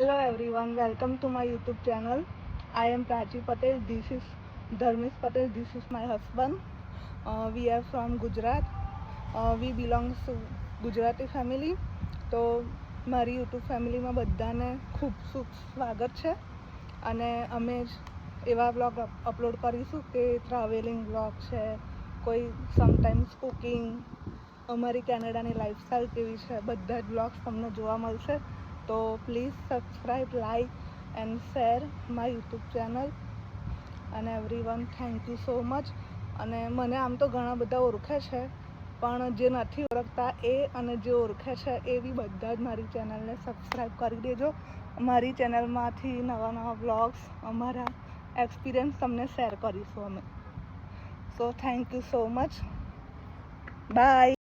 Hello everyone, welcome to my YouTube channel. I am Prachi Patel. This is Dharmesh Patel. This is my husband. We are from Gujarat. We belong to Gujarati family. તો મારી YouTube ફેમિલીમાં બધાને ખૂબ સ્વાગત છે અને અમે એવા વ્લોગ અપલોડ કરીશું કે ટ્રાવેલિંગ વ્લોગ છે, કોઈ સમટાઈમ્સ કુકિંગ, અમારી કેનેડાની લાઈફસ્ટાઈલ કેવી છે, બધા જ વ્લોગ્સ તમને જોવા મળશે. તો please subscribe, like and share my YouTube channel. અને everyone thank you so much. અને મને આમ તો ઘણા બધા ઓળખે છે, પણ જે નથી ઓળખતા એ અને જે ઓળખે છે એ બી બધા જ મારી ચેનલને સબસ્ક્રાઈબ કરી દેજો. મારી ચેનલમાંથી નવા વ્લોગ્સ, અમારા એક્સપિરિયન્સ તમને શેર કરીશું અમે. So thank you so much. By.